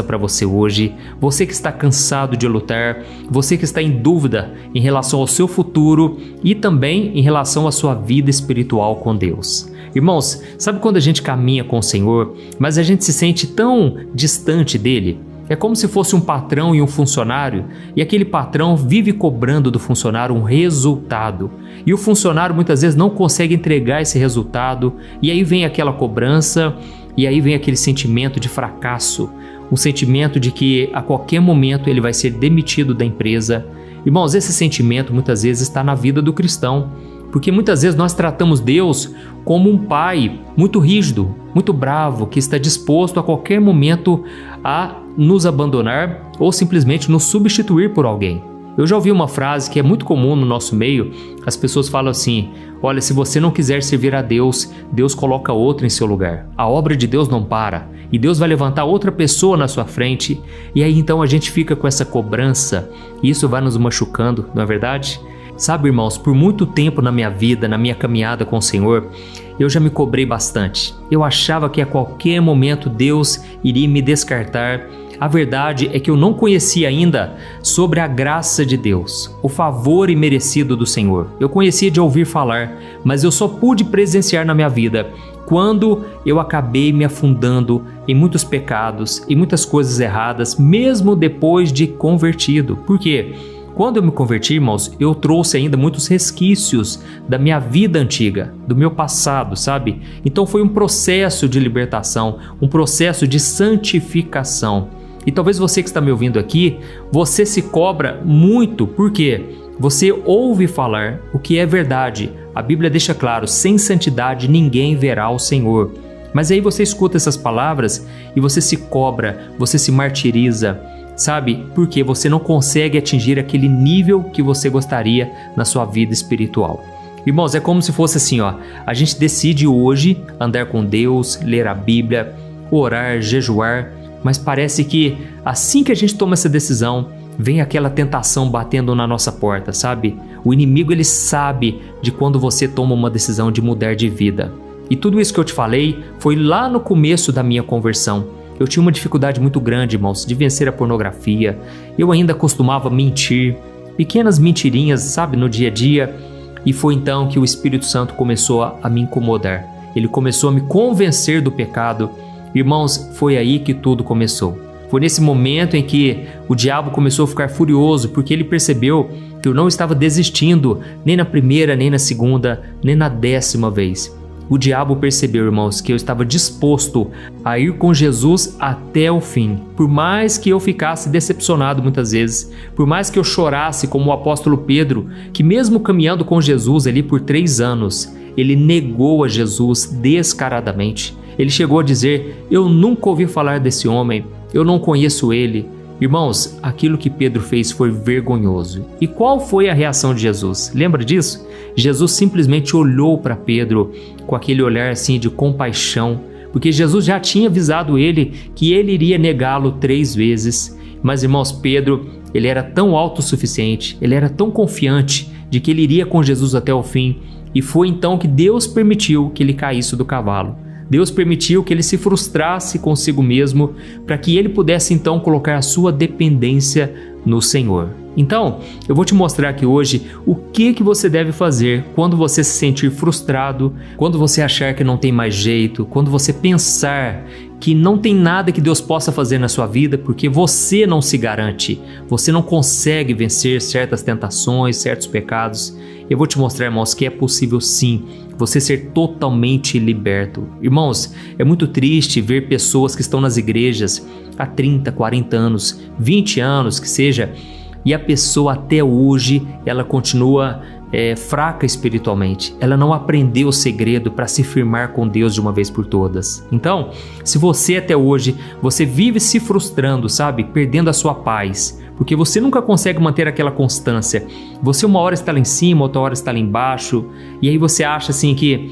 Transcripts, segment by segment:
para você hoje, você que está cansado de lutar, você que está em dúvida em relação ao seu futuro e também em relação à sua vida espiritual com Deus. Irmãos, sabe quando a gente caminha com o Senhor, mas a gente se sente tão distante dele? É como se fosse um patrão e um funcionário, e aquele patrão vive cobrando do funcionário um resultado. E o funcionário muitas vezes não consegue entregar esse resultado, e aí vem aquela cobrança, e aí vem aquele sentimento de fracasso, um sentimento de que a qualquer momento ele vai ser demitido da empresa. Irmãos, esse sentimento muitas vezes está na vida do cristão, porque muitas vezes nós tratamos Deus como um pai muito rígido, muito bravo, que está disposto a qualquer momento a nos abandonar ou simplesmente nos substituir por alguém. Eu já ouvi uma frase que é muito comum no nosso meio, as pessoas falam assim: olha, se você não quiser servir a Deus, Deus coloca outro em seu lugar. A obra de Deus não para, e Deus vai levantar outra pessoa na sua frente, e aí então a gente fica com essa cobrança, e isso vai nos machucando, não é verdade? Sabe, irmãos, por muito tempo na minha vida, na minha caminhada com o Senhor, eu já me cobrei bastante. Eu achava que a qualquer momento Deus iria me descartar. A verdade é que eu não conhecia ainda sobre a graça de Deus, o favor imerecido do Senhor. Eu conhecia de ouvir falar, mas eu só pude presenciar na minha vida quando eu acabei me afundando em muitos pecados e muitas coisas erradas, mesmo depois de convertido. Por quê? Quando eu me converti, irmãos, eu trouxe ainda muitos resquícios da minha vida antiga, do meu passado, sabe? Então foi um processo de libertação, um processo de santificação. E talvez você que está me ouvindo aqui, você se cobra muito, porque você ouve falar o que é verdade. A Bíblia deixa claro: sem santidade ninguém verá o Senhor. Mas aí você escuta essas palavras e você se cobra, você se martiriza, sabe? Porque você não consegue atingir aquele nível que você gostaria na sua vida espiritual. Irmãos, é como se fosse assim, ó, a gente decide hoje andar com Deus, ler a Bíblia, orar, jejuar, mas parece que assim que a gente toma essa decisão, vem aquela tentação batendo na nossa porta, sabe? O inimigo, ele sabe de quando você toma uma decisão de mudar de vida. E tudo isso que eu te falei foi lá no começo da minha conversão. Eu tinha uma dificuldade muito grande, irmãos, de vencer a pornografia. Eu ainda costumava mentir, pequenas mentirinhas, sabe, no dia a dia. E foi então que o Espírito Santo começou a me incomodar. Ele começou a me convencer do pecado. Irmãos, foi aí que tudo começou. Foi nesse momento em que o diabo começou a ficar furioso, porque ele percebeu que eu não estava desistindo nem na primeira, nem na segunda, nem na 10ª vez. O diabo percebeu, irmãos, que eu estava disposto a ir com Jesus até o fim. Por mais que eu ficasse decepcionado muitas vezes, por mais que eu chorasse como o apóstolo Pedro, que mesmo caminhando com Jesus ali por 3 anos, ele negou a Jesus descaradamente. Ele chegou a dizer: eu nunca ouvi falar desse homem, eu não conheço ele. Irmãos, aquilo que Pedro fez foi vergonhoso. E qual foi a reação de Jesus? Lembra disso? Jesus simplesmente olhou para Pedro com aquele olhar assim de compaixão, porque Jesus já tinha avisado ele que ele iria negá-lo 3 vezes. Mas, irmãos, Pedro, ele era tão autossuficiente, ele era tão confiante de que ele iria com Jesus até o fim, e foi então que Deus permitiu que ele caísse do cavalo. Deus permitiu que ele se frustrasse consigo mesmo para que ele pudesse então colocar a sua dependência no Senhor. Então, eu vou te mostrar aqui hoje o que você deve fazer quando você se sentir frustrado, quando você achar que não tem mais jeito, quando você pensar que não tem nada que Deus possa fazer na sua vida porque você não se garante, você não consegue vencer certas tentações, certos pecados. Eu vou te mostrar, irmãos, que é possível sim você ser totalmente liberto. Irmãos, é muito triste ver pessoas que estão nas igrejas há 30, 40 anos, 20 anos que seja, e a pessoa até hoje ela continua fraca espiritualmente. Ela não aprendeu o segredo para se firmar com Deus de uma vez por todas. Então, se você até hoje, você vive se frustrando, sabe? Perdendo a sua paz, porque você nunca consegue manter aquela constância. Você uma hora está lá em cima, outra hora está lá embaixo, e aí você acha assim que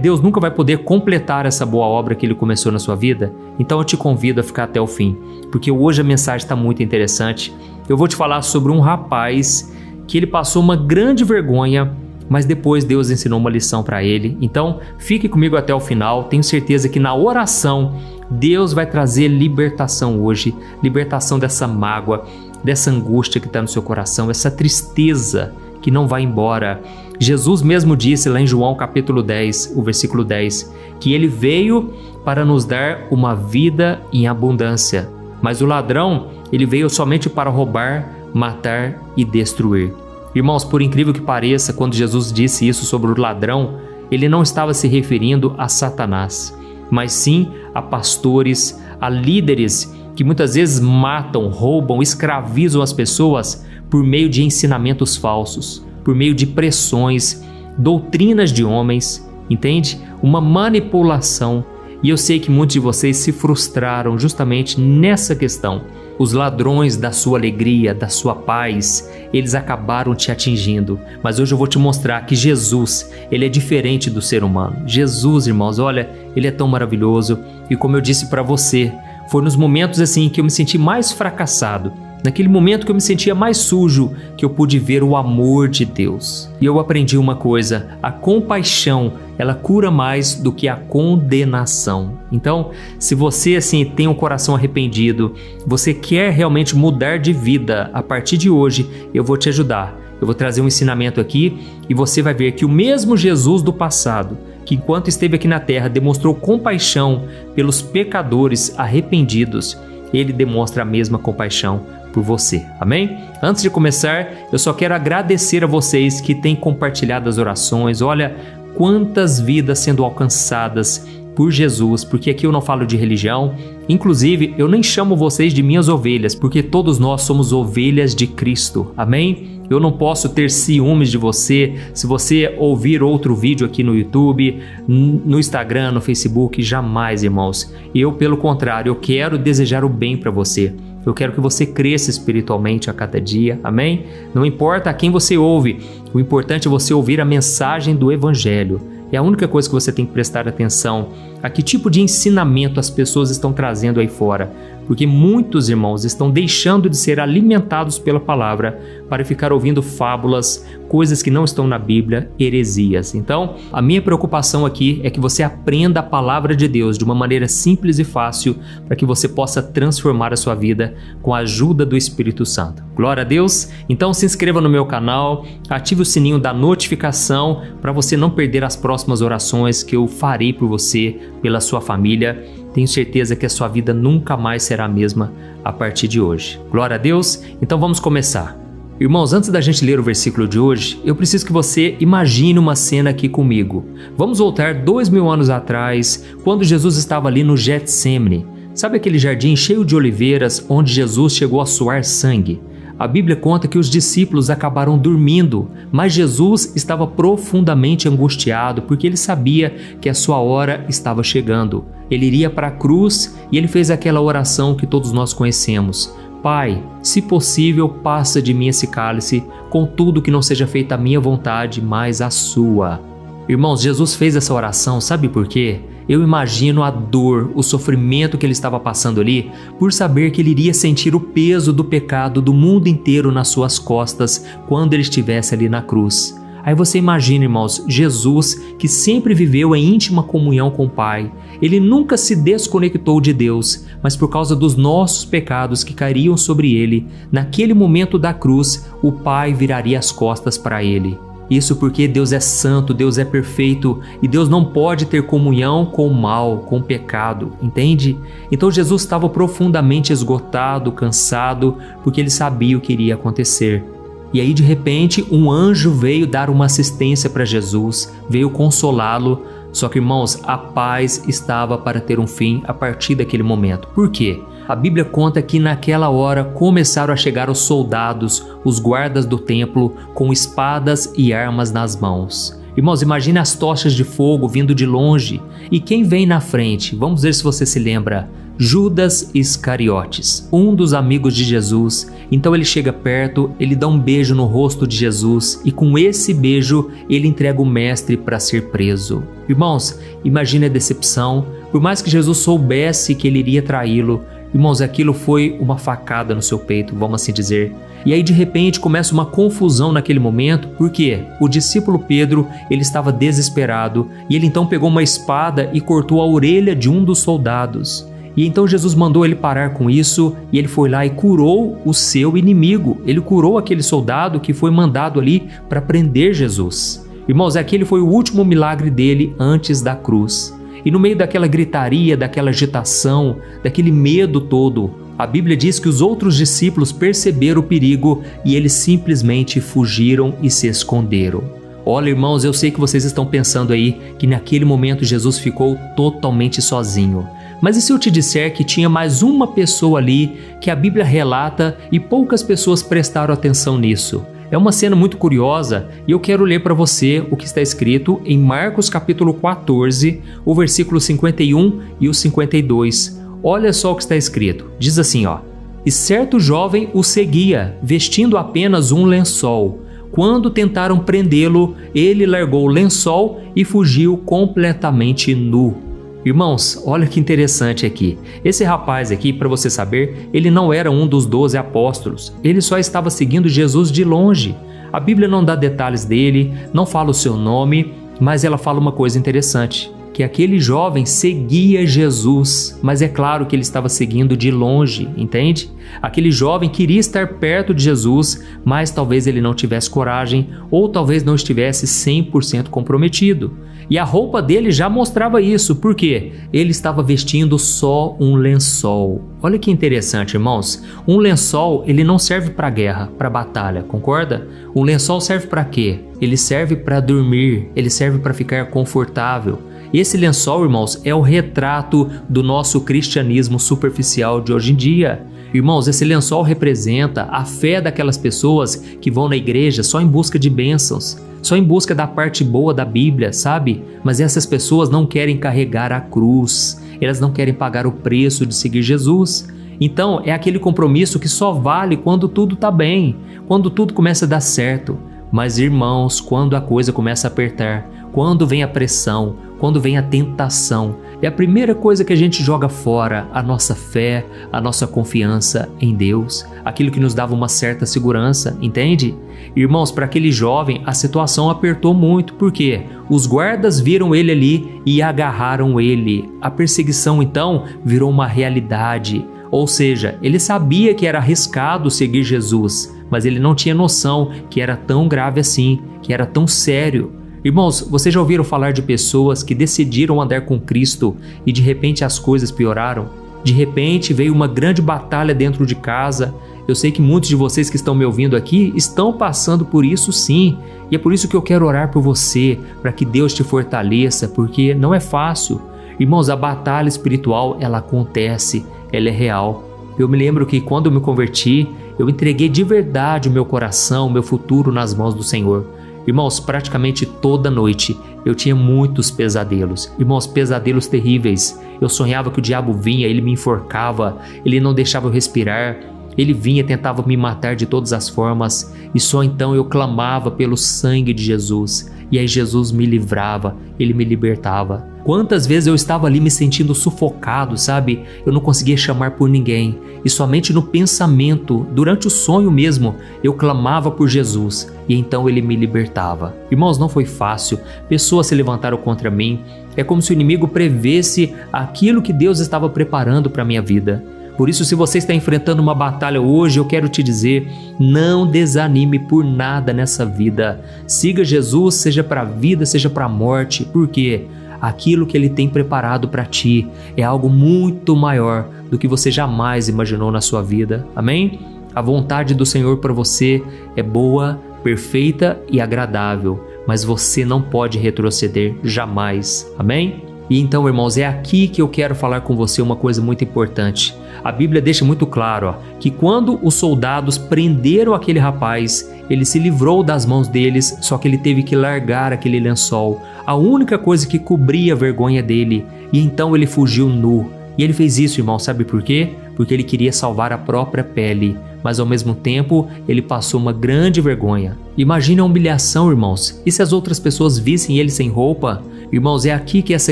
Deus nunca vai poder completar essa boa obra que Ele começou na sua vida. Então eu te convido a ficar até o fim, porque hoje a mensagem está muito interessante. Eu vou te falar sobre um rapaz que ele passou uma grande vergonha, mas depois Deus ensinou uma lição para ele. Então, fique comigo até o final. Tenho certeza que na oração Deus vai trazer libertação hoje, libertação dessa mágoa, dessa angústia que está no seu coração, essa tristeza que não vai embora. Jesus mesmo disse lá em João capítulo 10, o versículo 10, que ele veio para nos dar uma vida em abundância, mas o ladrão, ele veio somente para roubar, matar e destruir. Irmãos, por incrível que pareça, quando Jesus disse isso sobre o ladrão, ele não estava se referindo a Satanás, mas sim a pastores, a líderes que muitas vezes matam, roubam, escravizam as pessoas por meio de ensinamentos falsos, por meio de pressões, doutrinas de homens, entende? Uma manipulação. E eu sei que muitos de vocês se frustraram justamente nessa questão. Os ladrões da sua alegria, da sua paz, eles acabaram te atingindo. Mas hoje eu vou te mostrar que Jesus, ele é diferente do ser humano. Jesus, irmãos, olha, ele é tão maravilhoso. E como eu disse para você, foi nos momentos assim que eu me senti mais fracassado, naquele momento que eu me sentia mais sujo, que eu pude ver o amor de Deus. E eu aprendi uma coisa: a compaixão, ela cura mais do que a condenação. Então, se você assim tem um coração arrependido, você quer realmente mudar de vida, a partir de hoje, eu vou te ajudar. Eu vou trazer um ensinamento aqui e você vai ver que o mesmo Jesus do passado, que enquanto esteve aqui na terra demonstrou compaixão pelos pecadores arrependidos, ele demonstra a mesma compaixão por você, amém? Antes de começar, eu só quero agradecer a vocês que têm compartilhado as orações. Olha quantas vidas sendo alcançadas por Jesus, porque aqui eu não falo de religião. Inclusive, eu nem chamo vocês de minhas ovelhas, porque todos nós somos ovelhas de Cristo, amém? Eu não posso ter ciúmes de você se você ouvir outro vídeo aqui no YouTube, no Instagram, no Facebook, jamais, irmãos. Eu, pelo contrário, eu quero desejar o bem para você. Eu quero que você cresça espiritualmente a cada dia, amém? Não importa a quem você ouve, o importante é você ouvir a mensagem do Evangelho. É a única coisa que você tem que prestar atenção, a que tipo de ensinamento as pessoas estão trazendo aí fora. Porque muitos irmãos estão deixando de ser alimentados pela palavra para ficar ouvindo fábulas, coisas que não estão na Bíblia, heresias. Então, a minha preocupação aqui é que você aprenda a palavra de Deus de uma maneira simples e fácil, para que você possa transformar a sua vida com a ajuda do Espírito Santo. Glória a Deus! Então se inscreva no meu canal, ative o sininho da notificação para você não perder as próximas orações que eu farei por você, pela sua família. Tenho certeza que a sua vida nunca mais será a mesma a partir de hoje. Glória a Deus! Então vamos começar. Irmãos, antes da gente ler o versículo de hoje, eu preciso que você imagine uma cena aqui comigo. Vamos voltar 2000 anos atrás, quando Jesus estava ali no Getsêmani. Sabe aquele jardim cheio de oliveiras onde Jesus chegou a suar sangue? A Bíblia conta que os discípulos acabaram dormindo, mas Jesus estava profundamente angustiado porque ele sabia que a sua hora estava chegando. Ele iria para a cruz e ele fez aquela oração que todos nós conhecemos. Pai, se possível, passa de mim esse cálice, contudo que não seja feita a minha vontade, mas a sua. Irmãos, Jesus fez essa oração, sabe por quê? Eu imagino a dor, o sofrimento que ele estava passando ali, por saber que ele iria sentir o peso do pecado do mundo inteiro nas suas costas quando ele estivesse ali na cruz. Aí você imagina, irmãos, Jesus, que sempre viveu em íntima comunhão com o Pai. Ele nunca se desconectou de Deus, mas por causa dos nossos pecados que cairiam sobre ele, naquele momento da cruz, o Pai viraria as costas para ele. Isso porque Deus é santo, Deus é perfeito e Deus não pode ter comunhão com o mal, com o pecado, entende? Então Jesus estava profundamente esgotado, cansado, porque ele sabia o que iria acontecer. E aí de repente um anjo veio dar uma assistência para Jesus, veio consolá-lo. Só que, irmãos, a paz estava para ter um fim a partir daquele momento. Por quê? A Bíblia conta que naquela hora começaram a chegar os soldados, os guardas do templo, com espadas e armas nas mãos. Irmãos, imagine as tochas de fogo vindo de longe. E quem vem na frente? Vamos ver se você se lembra. Judas Iscariotes, um dos amigos de Jesus. Então ele chega perto, ele dá um beijo no rosto de Jesus e com esse beijo ele entrega o mestre para ser preso. Irmãos, imagine a decepção. Por mais que Jesus soubesse que ele iria traí-lo, Irmãos, aquilo foi uma facada no seu peito, vamos assim dizer. E aí de repente começa uma confusão naquele momento, porque o discípulo Pedro, ele estava desesperado e ele então pegou uma espada e cortou a orelha de um dos soldados. E então Jesus mandou ele parar com isso e ele foi lá e curou o seu inimigo. Ele curou aquele soldado que foi mandado ali para prender Jesus. Irmãos, aquele foi o último milagre dele antes da cruz. E no meio daquela gritaria, daquela agitação, daquele medo todo, a Bíblia diz que os outros discípulos perceberam o perigo e eles simplesmente fugiram e se esconderam. Olha, irmãos, eu sei que vocês estão pensando aí que naquele momento Jesus ficou totalmente sozinho. Mas e se eu te disser que tinha mais uma pessoa ali que a Bíblia relata e poucas pessoas prestaram atenção nisso? É uma cena muito curiosa e eu quero ler para você o que está escrito em Marcos capítulo 14, o versículo 51 e o 52. Olha só o que está escrito. Diz assim, ó: "E certo jovem o seguia, vestindo apenas um lençol. Quando tentaram prendê-lo, ele largou o lençol e fugiu completamente nu." Irmãos, olha que interessante aqui. Esse rapaz aqui, para você saber, ele não era um dos 12 apóstolos. Ele só estava seguindo Jesus de longe. A Bíblia não dá detalhes dele, não fala o seu nome, mas ela fala uma coisa interessante, que aquele jovem seguia Jesus, mas é claro que ele estava seguindo de longe, entende? Aquele jovem queria estar perto de Jesus, mas talvez ele não tivesse coragem ou talvez não estivesse 100% comprometido. E a roupa dele já mostrava isso, porque ele estava vestindo só um lençol. Olha que interessante, irmãos. Um lençol, ele não serve para guerra, para batalha, concorda? Um lençol serve para quê? Ele serve para dormir, ele serve para ficar confortável. Esse lençol, irmãos, é o retrato do nosso cristianismo superficial de hoje em dia. Irmãos, esse lençol representa a fé daquelas pessoas que vão na igreja só em busca de bênçãos, só em busca da parte boa da Bíblia, sabe? Mas essas pessoas não querem carregar a cruz, elas não querem pagar o preço de seguir Jesus. Então, é aquele compromisso que só vale quando tudo está bem, quando tudo começa a dar certo. Mas, irmãos, quando a coisa começa a apertar, quando vem a pressão, quando vem a tentação, é a primeira coisa que a gente joga fora a nossa fé, a nossa confiança em Deus, aquilo que nos dava uma certa segurança, entende? Irmãos, para aquele jovem a situação apertou muito, porque os guardas viram ele ali e agarraram ele. A perseguição então virou uma realidade, ou seja, ele sabia que era arriscado seguir Jesus, mas ele não tinha noção que era tão grave assim, que era tão sério. Irmãos, vocês já ouviram falar de pessoas que decidiram andar com Cristo e de repente as coisas pioraram? De repente veio uma grande batalha dentro de casa. Eu sei que muitos de vocês que estão me ouvindo aqui estão passando por isso sim. E é por isso que eu quero orar por você, para que Deus te fortaleça, porque não é fácil. Irmãos, a batalha espiritual, ela acontece, ela é real. Eu me lembro que quando eu me converti, eu entreguei de verdade o meu coração, o meu futuro nas mãos do Senhor. Irmãos, praticamente toda noite eu tinha muitos pesadelos. Irmãos, pesadelos terríveis. Eu sonhava que o diabo vinha, ele me enforcava, ele não deixava eu respirar. Ele vinha, tentava me matar de todas as formas. E só então eu clamava pelo sangue de Jesus. E aí Jesus me livrava, ele me libertava. Quantas vezes eu estava ali me sentindo sufocado, sabe? Eu não conseguia chamar por ninguém. E somente no pensamento, durante o sonho mesmo, eu clamava por Jesus. E então ele me libertava. Irmãos, não foi fácil. Pessoas se levantaram contra mim. É como se o inimigo prevesse aquilo que Deus estava preparando para a minha vida. Por isso, se você está enfrentando uma batalha hoje, eu quero te dizer, não desanime por nada nessa vida. Siga Jesus, seja para a vida, seja para a morte. Por quê? Aquilo que Ele tem preparado para ti é algo muito maior do que você jamais imaginou na sua vida. Amém? A vontade do Senhor para você é boa, perfeita e agradável, mas você não pode retroceder jamais. Amém? E então, irmãos, é aqui que eu quero falar com você uma coisa muito importante. A Bíblia deixa muito claro que quando os soldados prenderam aquele rapaz, ele se livrou das mãos deles, só que ele teve que largar aquele lençol, a única coisa que cobria a vergonha dele, e então ele fugiu nu. E ele fez isso, irmão, sabe por quê? porque ele queria salvar a própria pele, mas ao mesmo tempo ele passou uma grande vergonha. Imagine a humilhação, irmãos. E se as outras pessoas vissem ele sem roupa? Irmãos, é aqui que essa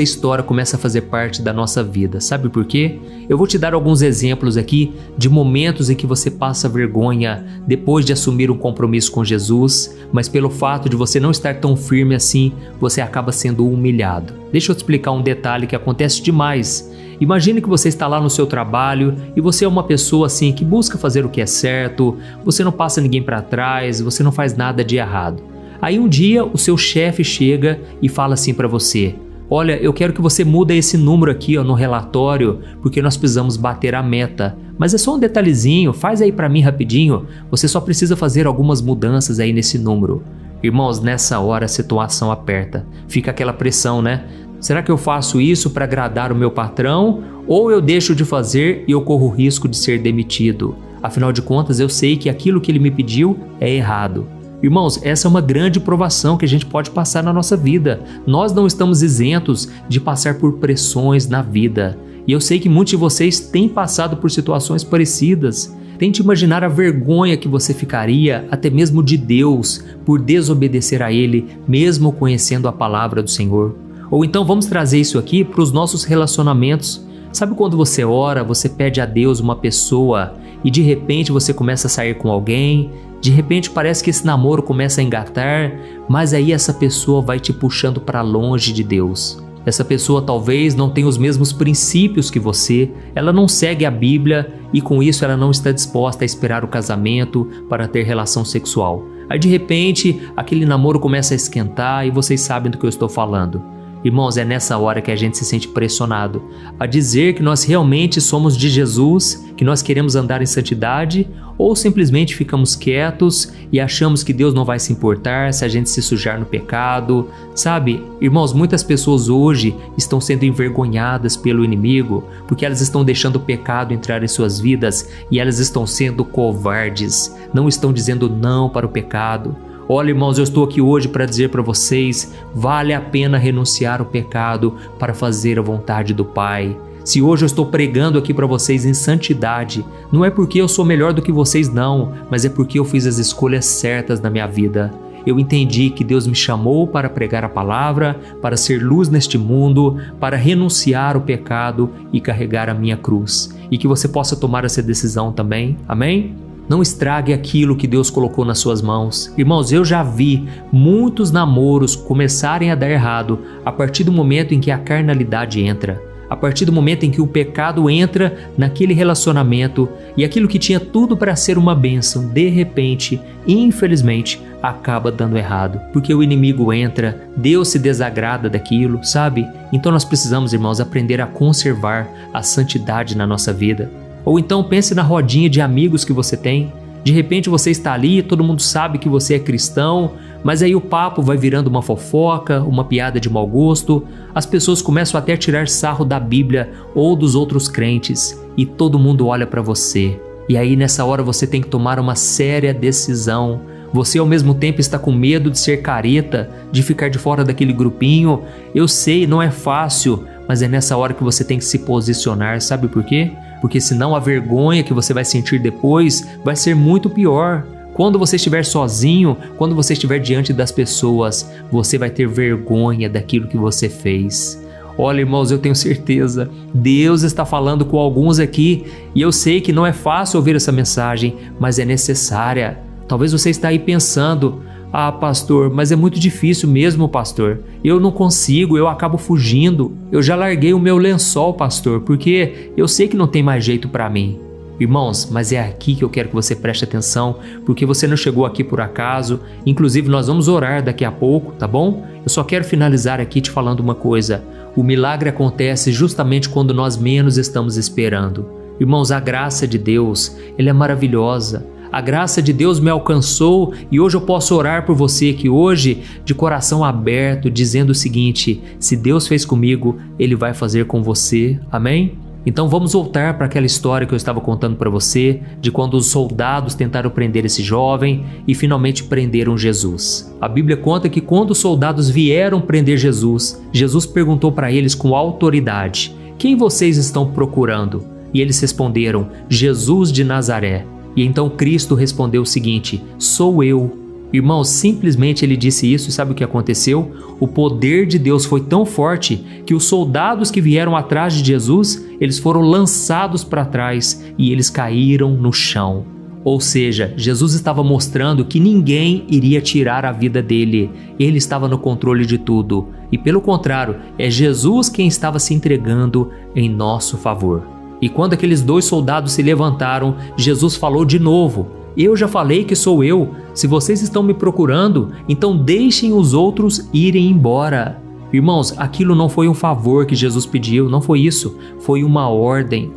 história começa a fazer parte da nossa vida. Sabe por quê? Eu vou te dar alguns exemplos aqui de momentos em que você passa vergonha depois de assumir um compromisso com Jesus, mas pelo fato de você não estar tão firme assim, você acaba sendo humilhado. Deixa eu te explicar um detalhe que acontece demais. Imagine que você está lá no seu trabalho e você é uma pessoa assim que busca fazer o que é certo, você não passa ninguém para trás, você não faz nada de errado. Aí um dia o seu chefe chega e fala assim para você: olha, eu quero que você mude esse número aqui no relatório, porque nós precisamos bater a meta. Mas é só um detalhezinho, faz aí para mim rapidinho, você só precisa fazer algumas mudanças aí nesse número. Irmãos, nessa hora a situação aperta, fica aquela pressão, né? Será que eu faço isso para agradar o meu patrão ou eu deixo de fazer e eu corro o risco de ser demitido? Afinal de contas, eu sei que aquilo que ele me pediu é errado. Irmãos, essa é uma grande provação que a gente pode passar na nossa vida. Nós não estamos isentos de passar por pressões na vida. E eu sei que muitos de vocês têm passado por situações parecidas. Tente imaginar a vergonha que você ficaria, até mesmo de Deus, por desobedecer a Ele, mesmo conhecendo a palavra do Senhor. Ou então vamos trazer isso aqui para os nossos relacionamentos. Sabe quando você ora, você pede a Deus uma pessoa e de repente você começa a sair com alguém, de repente parece que esse namoro começa a engatar, mas aí essa pessoa vai te puxando para longe de Deus. Essa pessoa talvez não tenha os mesmos princípios que você, ela não segue a Bíblia e com isso ela não está disposta a esperar o casamento para ter relação sexual. Aí de repente aquele namoro começa a esquentar e vocês sabem do que eu estou falando. Irmãos, é nessa hora que a gente se sente pressionado a dizer que nós realmente somos de Jesus, que nós queremos andar em santidade, ou simplesmente ficamos quietos e achamos que Deus não vai se importar se a gente se sujar no pecado. Sabe, irmãos, muitas pessoas hoje estão sendo envergonhadas pelo inimigo porque elas estão deixando o pecado entrar em suas vidas e elas estão sendo covardes, não estão dizendo não para o pecado. Olha, irmãos, eu estou aqui hoje para dizer para vocês, vale a pena renunciar ao pecado para fazer a vontade do Pai. Se hoje eu estou pregando aqui para vocês em santidade, não é porque eu sou melhor do que vocês não, mas é porque eu fiz as escolhas certas na minha vida. Eu entendi que Deus me chamou para pregar a palavra, para ser luz neste mundo, para renunciar ao pecado e carregar a minha cruz. E que você possa tomar essa decisão também, amém? Não estrague aquilo que Deus colocou nas suas mãos. Irmãos, eu já vi muitos namoros começarem a dar errado a partir do momento em que a carnalidade entra. A partir do momento em que o pecado entra naquele relacionamento e aquilo que tinha tudo para ser uma bênção, de repente, infelizmente, acaba dando errado. Porque o inimigo entra, Deus se desagrada daquilo, sabe? Então nós precisamos, irmãos, aprender a conservar a santidade na nossa vida. Ou então pense na rodinha de amigos que você tem. De repente você está ali, todo mundo sabe que você é cristão, mas aí o papo vai virando uma fofoca, uma piada de mau gosto. As pessoas começam até a tirar sarro da Bíblia ou dos outros crentes e todo mundo olha para você. E aí nessa hora você tem que tomar uma séria decisão. Você ao mesmo tempo está com medo de ser careta, de ficar de fora daquele grupinho. Eu sei, não é fácil, mas é nessa hora que você tem que se posicionar. Sabe por quê? Porque senão a vergonha que você vai sentir depois vai ser muito pior. Quando você estiver sozinho, quando você estiver diante das pessoas, você vai ter vergonha daquilo que você fez. Olha, irmãos, eu tenho certeza, Deus está falando com alguns aqui e eu sei que não é fácil ouvir essa mensagem, mas é necessária. Talvez você está aí pensando: ah, pastor, mas é muito difícil mesmo, pastor. Eu não consigo, eu acabo fugindo. Eu já larguei o meu lençol, pastor, porque eu sei que não tem mais jeito para mim. Irmãos, mas é aqui que eu quero que você preste atenção, porque você não chegou aqui por acaso. Inclusive, nós vamos orar daqui a pouco, tá bom? Eu só quero finalizar aqui te falando uma coisa. O milagre acontece justamente quando nós menos estamos esperando. Irmãos, a graça de Deus, ela é maravilhosa. A graça de Deus me alcançou e hoje eu posso orar por você aqui hoje de coração aberto, dizendo o seguinte: se Deus fez comigo, Ele vai fazer com você. Amém? Então vamos voltar para aquela história que eu estava contando para você, de quando os soldados tentaram prender esse jovem e finalmente prenderam Jesus. A Bíblia conta que quando os soldados vieram prender Jesus, Jesus perguntou para eles com autoridade: quem vocês estão procurando? E eles responderam: Jesus de Nazaré. E então Cristo respondeu o seguinte: sou eu. Irmãos, simplesmente ele disse isso e sabe o que aconteceu? O poder de Deus foi tão forte que os soldados que vieram atrás de Jesus, eles foram lançados para trás e eles caíram no chão. Ou seja, Jesus estava mostrando que ninguém iria tirar a vida dele. Ele estava no controle de tudo. E pelo contrário, é Jesus quem estava se entregando em nosso favor. E quando aqueles 2 soldados se levantaram, Jesus falou de novo: eu já falei que sou eu. Se vocês estão me procurando, então deixem os outros irem embora. Irmãos, aquilo não foi um favor que Jesus pediu, não foi isso. Foi uma ordem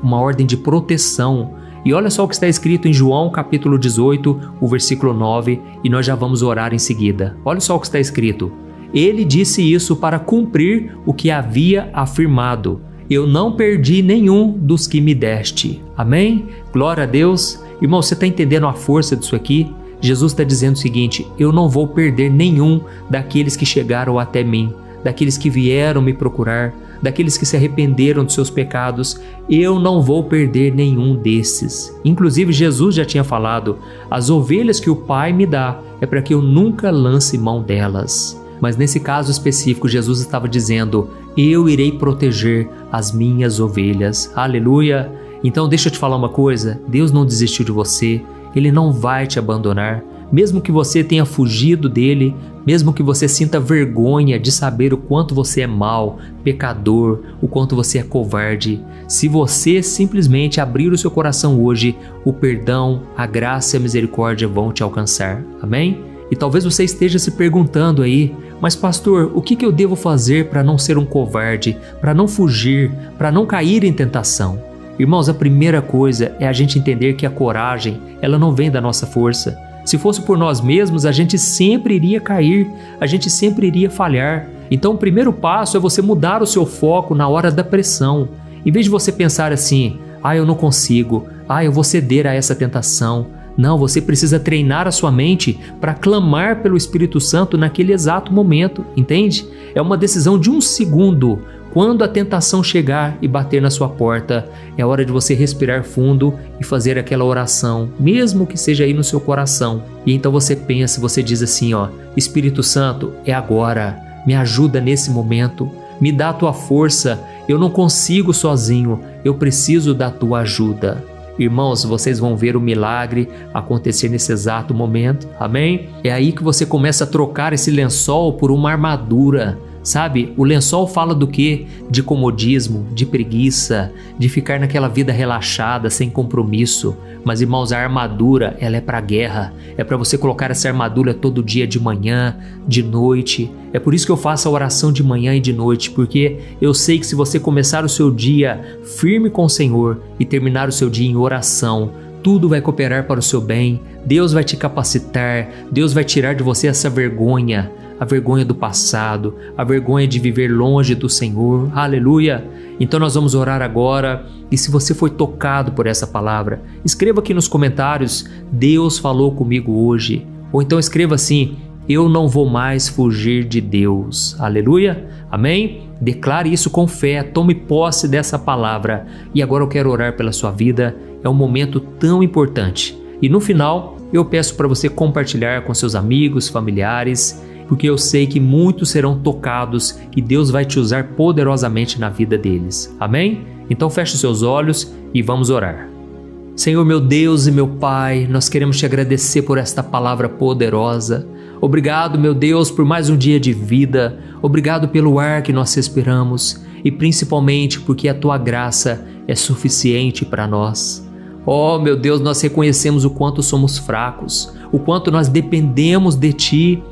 de proteção. E olha só o que está escrito em João capítulo 18, o versículo 9, e nós já vamos orar em seguida. Olha só o que está escrito: ele disse isso para cumprir o que havia afirmado: eu não perdi nenhum dos que me deste. Amém? Glória a Deus. Irmão, você está entendendo a força disso aqui? Jesus está dizendo o seguinte: eu não vou perder nenhum daqueles que chegaram até mim, daqueles que vieram me procurar, daqueles que se arrependeram dos seus pecados. Eu não vou perder nenhum desses. Inclusive, Jesus já tinha falado: as ovelhas que o Pai me dá é para que eu nunca lance mão delas. Mas nesse caso específico, Jesus estava dizendo: eu irei proteger as minhas ovelhas. Aleluia! Então deixa eu te falar uma coisa: Deus não desistiu de você, Ele não vai te abandonar. Mesmo que você tenha fugido dele, mesmo que você sinta vergonha de saber o quanto você é mau, pecador, o quanto você é covarde, se você simplesmente abrir o seu coração hoje, o perdão, a graça e a misericórdia vão te alcançar. Amém? E talvez você esteja se perguntando aí: mas pastor, o que eu devo fazer para não ser um covarde, para não fugir, para não cair em tentação? Irmãos, a primeira coisa é a gente entender que a coragem, ela não vem da nossa força. Se fosse por nós mesmos, a gente sempre iria cair, a gente sempre iria falhar. Então o primeiro passo é você mudar o seu foco na hora da pressão. Em vez de você pensar assim: eu não consigo, eu vou ceder a essa tentação. Não, você precisa treinar a sua mente para clamar pelo Espírito Santo naquele exato momento, entende? É uma decisão de 1 segundo. Quando a tentação chegar e bater na sua porta, é hora de você respirar fundo e fazer aquela oração, mesmo que seja aí no seu coração. E então você pensa, você diz assim: Espírito Santo, é agora, me ajuda nesse momento, me dá a tua força, eu não consigo sozinho, eu preciso da tua ajuda. Irmãos, vocês vão ver o milagre acontecer nesse exato momento, amém? É aí que você começa a trocar esse lençol por uma armadura. Sabe, o lençol fala do quê? De comodismo, de preguiça, de ficar naquela vida relaxada, sem compromisso. Mas, irmãos, a armadura, ela é para a guerra. É para você colocar essa armadura todo dia, de manhã, de noite. É por isso que eu faço a oração de manhã e de noite, porque eu sei que se você começar o seu dia firme com o Senhor e terminar o seu dia em oração, tudo vai cooperar para o seu bem. Deus vai te capacitar, Deus vai tirar de você essa vergonha, a vergonha do passado, a vergonha de viver longe do Senhor. Aleluia! Então nós vamos orar agora, e se você foi tocado por essa palavra, escreva aqui nos comentários: Deus falou comigo hoje. Ou então escreva assim: eu não vou mais fugir de Deus. Aleluia! Amém? Declare isso com fé, tome posse dessa palavra. E agora eu quero orar pela sua vida. É um momento tão importante. E no final, eu peço para você compartilhar com seus amigos, familiares, porque eu sei que muitos serão tocados e Deus vai te usar poderosamente na vida deles. Amém? Então feche os seus olhos e vamos orar. Senhor, meu Deus e meu Pai, nós queremos te agradecer por esta palavra poderosa. Obrigado, meu Deus, por mais um dia de vida. Obrigado pelo ar que nós respiramos e principalmente porque a tua graça é suficiente para nós. Oh, meu Deus, nós reconhecemos o quanto somos fracos, o quanto nós dependemos de ti.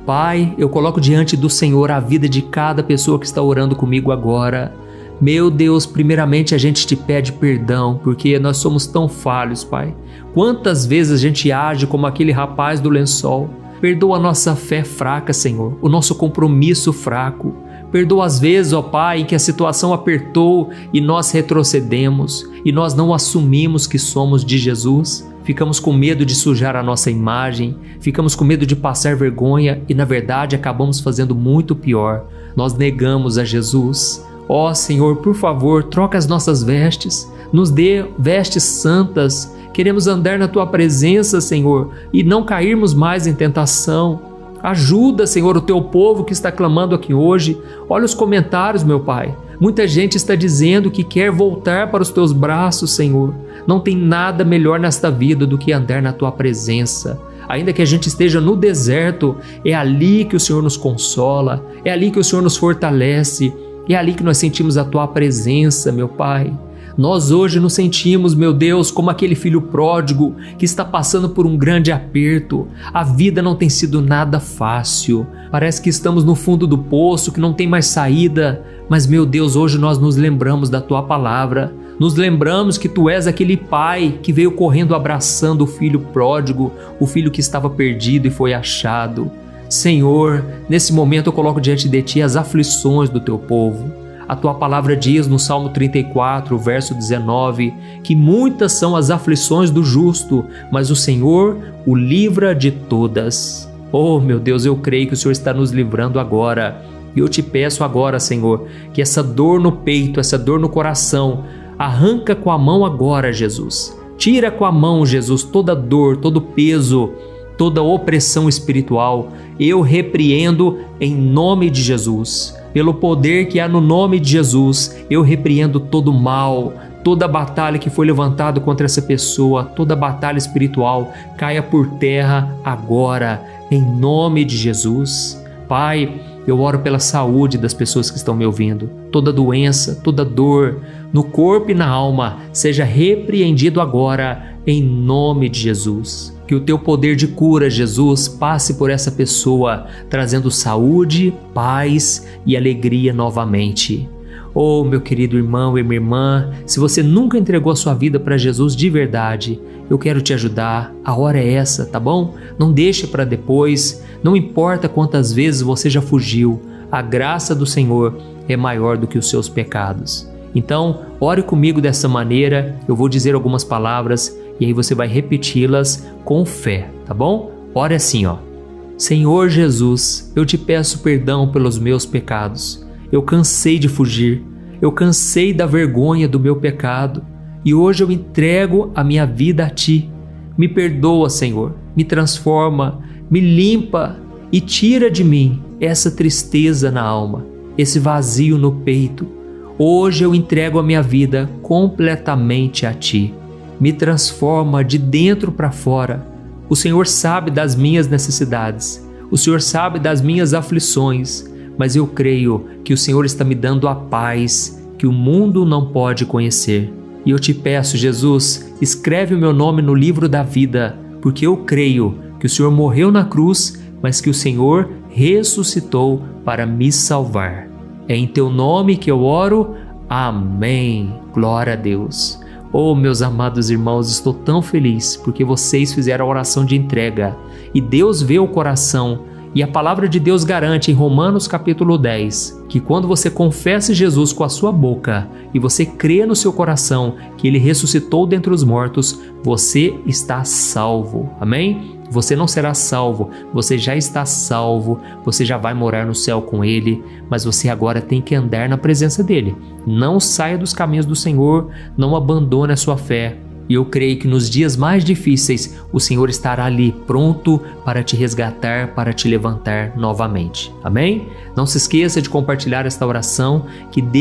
Pai, eu coloco diante do Senhor a vida de cada pessoa que está orando comigo agora. Meu Deus, primeiramente a gente te pede perdão, porque nós somos tão falhos, Pai. Quantas vezes a gente age como aquele rapaz do lençol? Perdoa a nossa fé fraca, Senhor, o nosso compromisso fraco. Perdoa as vezes, ó Pai, em que a situação apertou e nós retrocedemos e nós não assumimos que somos de Jesus. Ficamos com medo de sujar a nossa imagem, ficamos com medo de passar vergonha e, na verdade, acabamos fazendo muito pior. Nós negamos a Jesus. Ó Senhor, por favor, troca as nossas vestes, nos dê vestes santas. Queremos andar na Tua presença, Senhor, e não cairmos mais em tentação. Ajuda, Senhor, o Teu povo que está clamando aqui hoje. Olha os comentários, meu Pai. Muita gente está dizendo que quer voltar para os Teus braços, Senhor. Não tem nada melhor nesta vida do que andar na Tua presença. Ainda que a gente esteja no deserto, é ali que o Senhor nos consola, é ali que o Senhor nos fortalece, é ali que nós sentimos a Tua presença, meu Pai. Nós hoje nos sentimos, meu Deus, como aquele filho pródigo que está passando por um grande aperto. A vida não tem sido nada fácil. Parece que estamos no fundo do poço, que não tem mais saída. Mas, meu Deus, hoje nós nos lembramos da Tua palavra. Nos lembramos que Tu és aquele pai que veio correndo abraçando o filho pródigo, o filho que estava perdido e foi achado. Senhor, nesse momento eu coloco diante de Ti as aflições do Teu povo. A Tua palavra diz no Salmo 34, verso 19, que muitas são as aflições do justo, mas o Senhor o livra de todas. Oh, meu Deus, eu creio que o Senhor está nos livrando agora. E eu Te peço agora, Senhor, que essa dor no peito, essa dor no coração, arranca com a mão agora, Jesus. Tira com a mão, Jesus, toda dor, todo peso, toda opressão espiritual. Eu repreendo em nome de Jesus. Pelo poder que há no nome de Jesus, eu repreendo todo mal, toda batalha que foi levantada contra essa pessoa, toda batalha espiritual, caia por terra agora, em nome de Jesus. Pai, eu oro pela saúde das pessoas que estão me ouvindo. Toda doença, toda dor, no corpo e na alma, seja repreendido agora, em nome de Jesus. Que o Teu poder de cura, Jesus, passe por essa pessoa, trazendo saúde, paz e alegria novamente. Oh, meu querido irmão e minha irmã, se você nunca entregou a sua vida para Jesus de verdade, eu quero te ajudar. A hora é essa, tá bom? Não deixe para depois. Não importa quantas vezes você já fugiu, a graça do Senhor é maior do que os seus pecados. Então, ore comigo dessa maneira. Eu vou dizer algumas palavras e aí você vai repeti-las com fé, tá bom? Ore assim, ó. Senhor Jesus, eu Te peço perdão pelos meus pecados. Eu cansei de fugir. Eu cansei da vergonha do meu pecado. E hoje eu entrego a minha vida a Ti. Me perdoa, Senhor. Me transforma, me limpa e tira de mim essa tristeza na alma, esse vazio no peito. Hoje eu entrego a minha vida completamente a Ti. Me transforma de dentro para fora. O Senhor sabe das minhas necessidades. O Senhor sabe das minhas aflições. Mas eu creio que o Senhor está me dando a paz que o mundo não pode conhecer. E eu Te peço, Jesus, escreve o meu nome no livro da vida, porque eu creio que o Senhor morreu na cruz, mas que o Senhor ressuscitou para me salvar. É em Teu nome que eu oro. Amém. Glória a Deus. Oh, meus amados irmãos, estou tão feliz porque vocês fizeram a oração de entrega e Deus vê o coração. E a palavra de Deus garante em Romanos capítulo 10 que quando você confessa Jesus com a sua boca e você crê no seu coração que Ele ressuscitou dentre os mortos, você está salvo. Amém? Você não será salvo, você já está salvo, você já vai morar no céu com Ele, mas você agora tem que andar na presença dEle. Não saia dos caminhos do Senhor, não abandone a sua fé. E eu creio que nos dias mais difíceis, o Senhor estará ali pronto para te resgatar, para te levantar novamente. Amém? Não se esqueça de compartilhar esta oração, que Deus